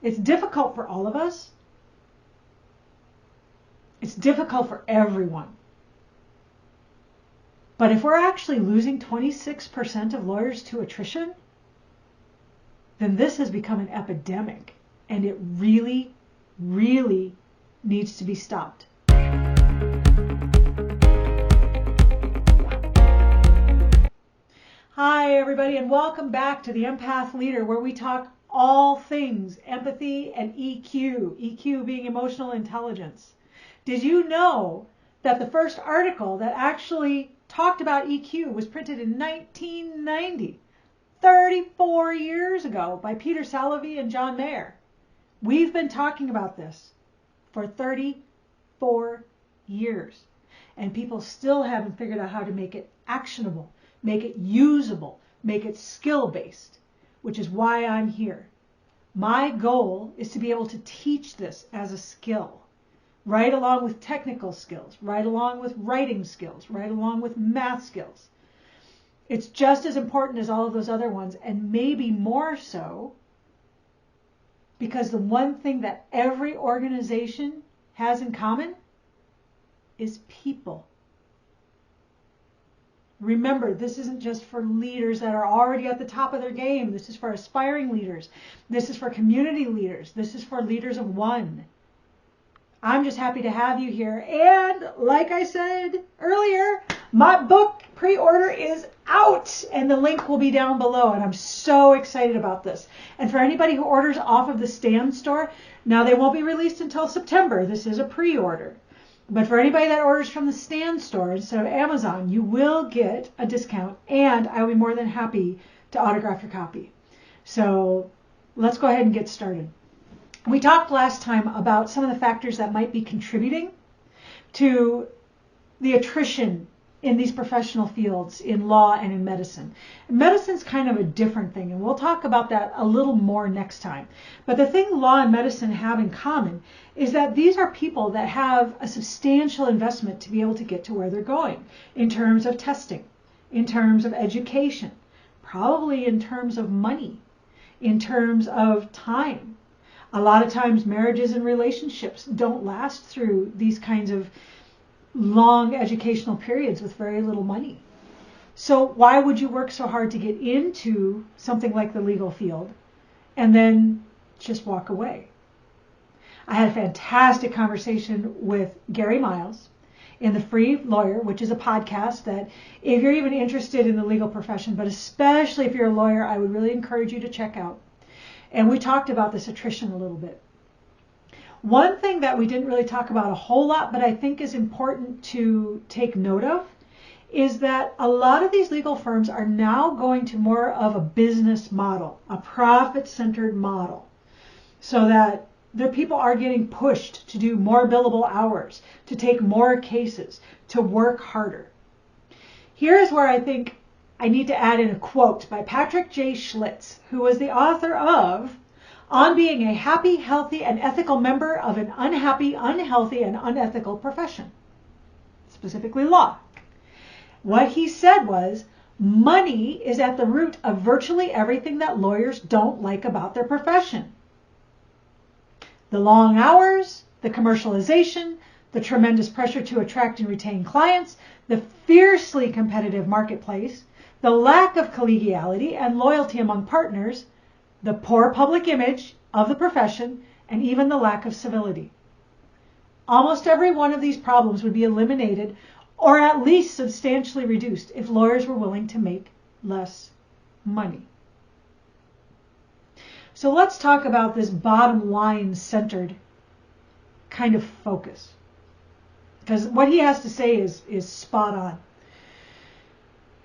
It's difficult for all of us. It's difficult for everyone. But if we're actually losing 26% of lawyers to attrition, then this has become an epidemic, and it really, really needs to be stopped. Hi, everybody, and welcome back to the Empath Leader, where we talk all things empathy and EQ, EQ being emotional intelligence. Did you know that the first article that actually talked about EQ was printed in 1990, 34 years ago, by Peter Salovey and John Mayer? We've been talking about this for 34 years, and people still haven't figured out how to make it actionable, make it usable, make it skill-based, which is why I'm here. My goal is to be able to teach this as a skill, right along with technical skills, right along with writing skills, right along with math skills. It's just as important as all of those other ones, and maybe more so, because the one thing that every organization has in common is people. Remember, this isn't just for leaders that are already at the top of their game. This is for aspiring leaders. This is for community leaders. This is for leaders of one. I'm just happy to have you here. And like I said earlier, my book pre-order is out, and the link will be down below. And I'm so excited about this. And for anybody who orders off of the Stand store, now they won't be released until September. This is a pre-order. But for anybody that orders from the Stand store instead of Amazon, you will get a discount, and I will be more than happy to autograph your copy. So let's go ahead and get started. We talked last time about some of the factors that might be contributing to the attrition in these professional fields in law and in medicine. Medicine's kind of a different thing, and we'll talk about that a little more next time. But the thing law and medicine have in common is that these are people that have a substantial investment to be able to get to where they're going in terms of testing, in terms of education, probably in terms of money, in terms of time. A lot of times marriages and relationships don't last through these kinds of long educational periods with very little money. So why would you work so hard to get into something like the legal field and then just walk away? I had a fantastic conversation with Gary Miles in The Free Lawyer, which is a podcast that if you're even interested in the legal profession, but especially if you're a lawyer, I would really encourage you to check out. And we talked about this attrition a little bit. One thing that we didn't really talk about a whole lot, but I think is important to take note of, is that a lot of these legal firms are now going to more of a business model, a profit-centered model, so that their people are getting pushed to do more billable hours, to take more cases, to work harder. Here's where I think I need to add in a quote by Patrick J. Schlitz, who was the author of On Being a Happy, Healthy, and Ethical Member of an Unhappy, Unhealthy, and Unethical Profession, specifically law. What he said was, money is at the root of virtually everything that lawyers don't like about their profession. The long hours, the commercialization, the tremendous pressure to attract and retain clients, the fiercely competitive marketplace, the lack of collegiality and loyalty among partners, the poor public image of the profession, and even the lack of civility. Almost every one of these problems would be eliminated or at least substantially reduced if lawyers were willing to make less money. So let's talk about this bottom line centered kind of focus, because what he has to say is spot on.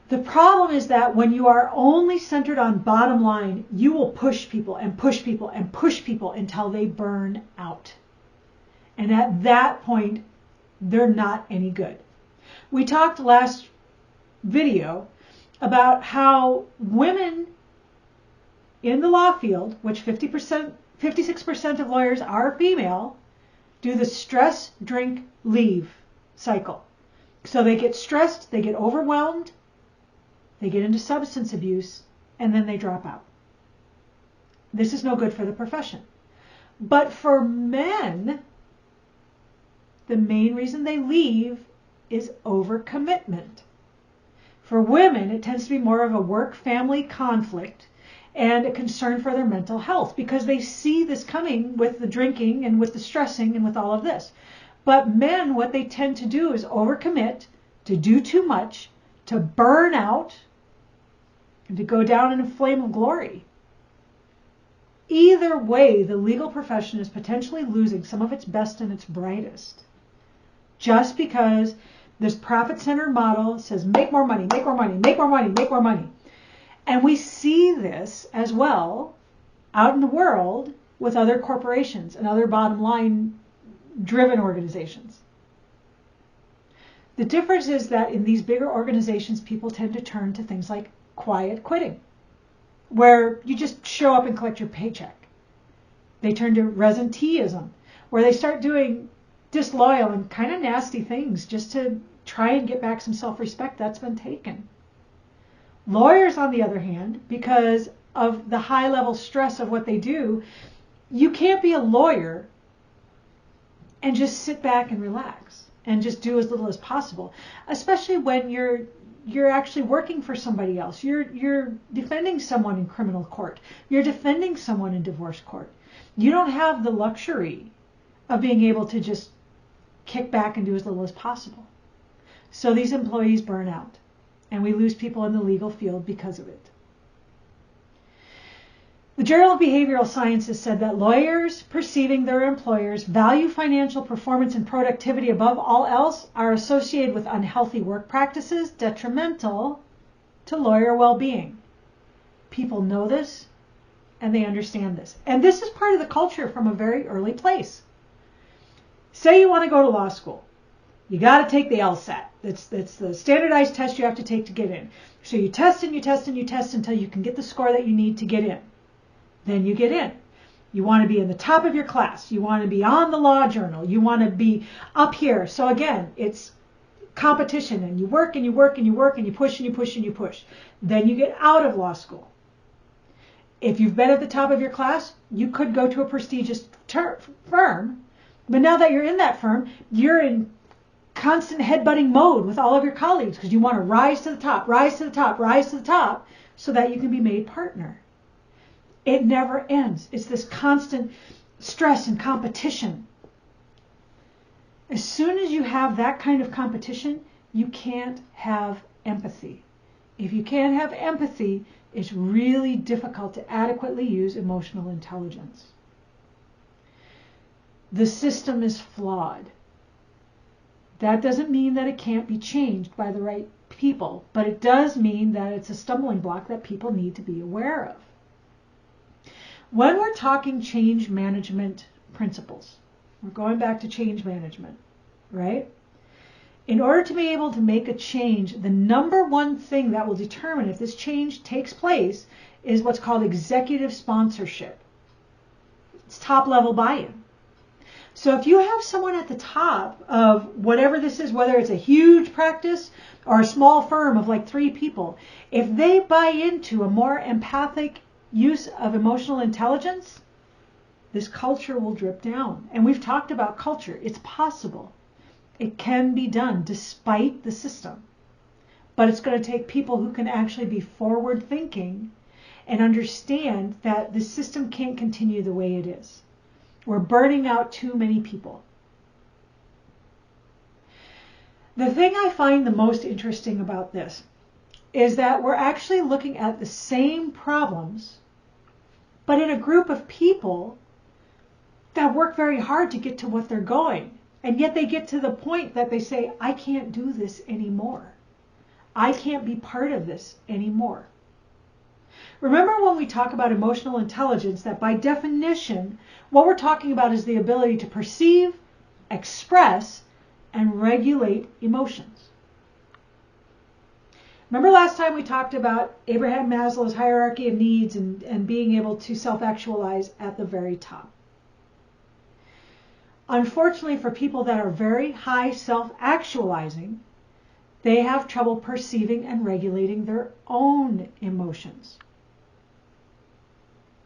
The problem is that when you are only centered on bottom line, you will push people and push people and push people until they burn out. And at that point, they're not any good. We talked last video about how women in the law field, which 56% of lawyers are female, do the stress, drink, leave cycle. So they get stressed, they get overwhelmed, they get into substance abuse, and then they drop out. This is no good for the profession. But for men, the main reason they leave is overcommitment. For women, it tends to be more of a work-family conflict and a concern for their mental health, because they see this coming with the drinking and with the stressing and with all of this. But men, what they tend to do is overcommit, to do too much, to burn out, and to go down in a flame of glory. Either way, the legal profession is potentially losing some of its best and its brightest, just because this profit-centered model says make more money, make more money, make more money, make more money. And we see this as well out in the world with other corporations and other bottom line driven organizations. The difference is that in these bigger organizations, people tend to turn to things like quiet quitting, where you just show up and collect your paycheck. They turn to resenteeism, where they start doing disloyal and kind of nasty things just to try and get back some self-respect that's been taken. Lawyers, on the other hand, because of the high level stress of what they do, you can't be a lawyer and just sit back and relax and just do as little as possible, especially when you're actually working for somebody else. You're defending someone in criminal court. You're defending someone in divorce court. You don't have the luxury of being able to just kick back and do as little as possible. So these employees burn out, and we lose people in the legal field because of it. The Journal of Behavioral Sciences said that lawyers perceiving their employers value financial performance and productivity above all else are associated with unhealthy work practices detrimental to lawyer well-being. People know this, and they understand this. And this is part of the culture from a very early place. Say you want to go to law school. You got to take the LSAT. It's the standardized test you have to take to get in. So you test and you test and you test until you can get the score that you need to get in. Then you get in. You want to be in the top of your class. You want to be on the law journal. You want to be up here. So again, it's competition, and you work and you work and you work and you push and you push and you push. Then you get out of law school. If you've been at the top of your class, you could go to a prestigious firm. But now that you're in that firm, you're in constant headbutting mode with all of your colleagues because you want to rise to the top, rise to the top, rise to the top so that you can be made partner. It never ends. It's this constant stress and competition. As soon as you have that kind of competition, you can't have empathy. If you can't have empathy, it's really difficult to adequately use emotional intelligence. The system is flawed. That doesn't mean that it can't be changed by the right people, but it does mean that it's a stumbling block that people need to be aware of. When we're talking change management principles, we're going back to change management, right? In order to be able to make a change, the number one thing that will determine if this change takes place is what's called executive sponsorship. It's top level buy-in. So if you have someone at the top of whatever this is, whether it's a huge practice or a small firm of like 3 people, if they buy into a more empathic use of emotional intelligence, this culture will drip down. And we've talked about culture. It's possible. It can be done despite the system. But it's going to take people who can actually be forward thinking and understand that the system can't continue the way it is. We're burning out too many people. The thing I find the most interesting about this is that we're actually looking at the same problems, but in a group of people that work very hard to get to what they're going. And yet they get to the point that they say, I can't do this anymore. I can't be part of this anymore. Remember when we talk about emotional intelligence, that by definition, what we're talking about is the ability to perceive, express, and regulate emotions. Remember last time we talked about Abraham Maslow's hierarchy of needs and being able to self-actualize at the very top. Unfortunately, for people that are very high self-actualizing, they have trouble perceiving and regulating their own emotions.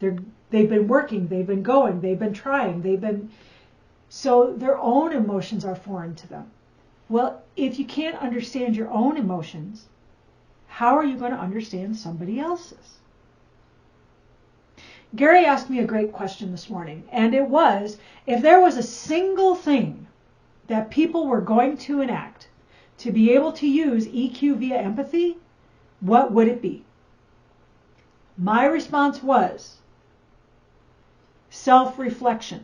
They've been working, they've been going, they've been trying, so their own emotions are foreign to them. Well, if you can't understand your own emotions, how are you going to understand somebody else's? Gary asked me a great question this morning, and it was, if there was a single thing that people were going to enact to be able to use EQ via empathy, what would it be? My response was self-reflection.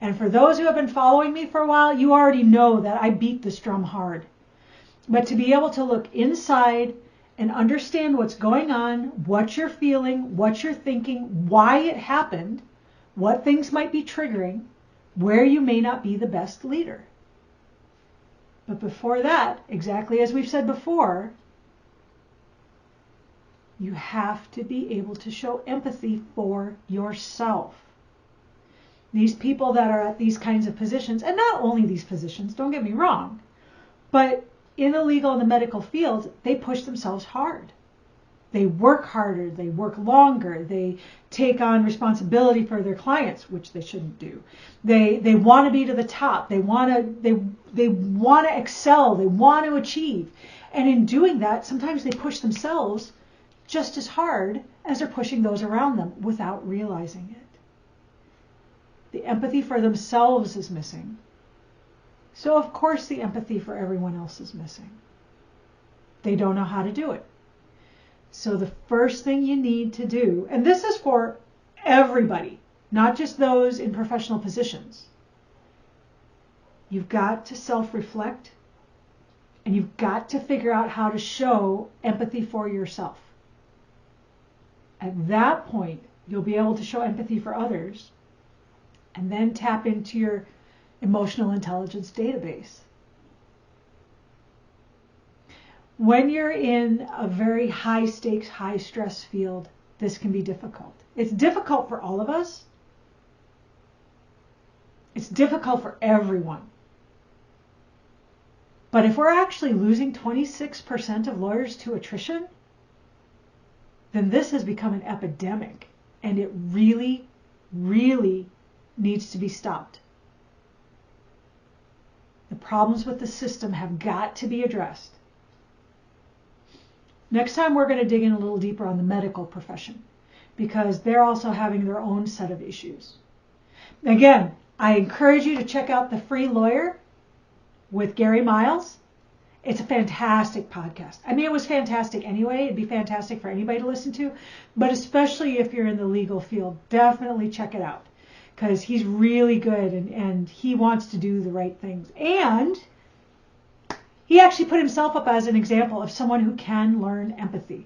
And for those who have been following me for a while, you already know that I beat this drum hard. But to be able to look inside and understand what's going on, what you're feeling, what you're thinking, why it happened, what things might be triggering, where you may not be the best leader. But before that, exactly as we've said before, you have to be able to show empathy for yourself. These people that are at these kinds of positions, and not only these positions, don't get me wrong, but in the legal and the medical field, they push themselves hard. They work harder, they work longer, they take on responsibility for their clients, which they shouldn't do. They want to be to the top, they want to excel, they want to achieve. And in doing that, sometimes they push themselves just as hard as they're pushing those around them without realizing it. The empathy for themselves is missing. So of course the empathy for everyone else is missing. They don't know how to do it. So the first thing you need to do, and this is for everybody, not just those in professional positions, you've got to self-reflect and you've got to figure out how to show empathy for yourself. At that point, you'll be able to show empathy for others and then tap into your emotional intelligence database. When you're in a very high stakes, high stress field, this can be difficult. It's difficult for all of us. It's difficult for everyone. But if we're actually losing 26% of lawyers to attrition, then this has become an epidemic, and it really, really needs to be stopped. The problems with the system have got to be addressed. Next time we're going to dig in a little deeper on the medical profession, because they're also having their own set of issues. Again, I encourage you to check out The Free Lawyer with Gary Miles. It's a fantastic podcast. I mean, it was fantastic anyway. It'd be fantastic for anybody to listen to, but especially if you're in the legal field, definitely check it out, because he's really good and he wants to do the right things. And he actually put himself up as an example of someone who can learn empathy,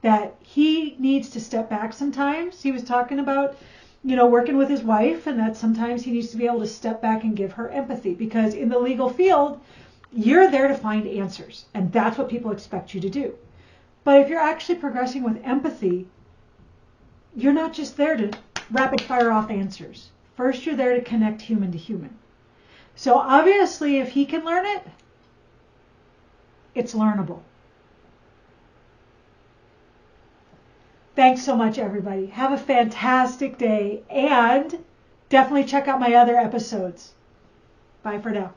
that he needs to step back sometimes. He was talking about, working with his wife, and that sometimes he needs to be able to step back and give her empathy, because in the legal field, you're there to find answers, and that's what people expect you to do. But if you're actually progressing with empathy, you're not just there to rapid fire off answers. First, you're there to connect human to human. So obviously, if he can learn it, it's learnable. Thanks so much, everybody. Have a fantastic day, and definitely check out my other episodes. Bye for now.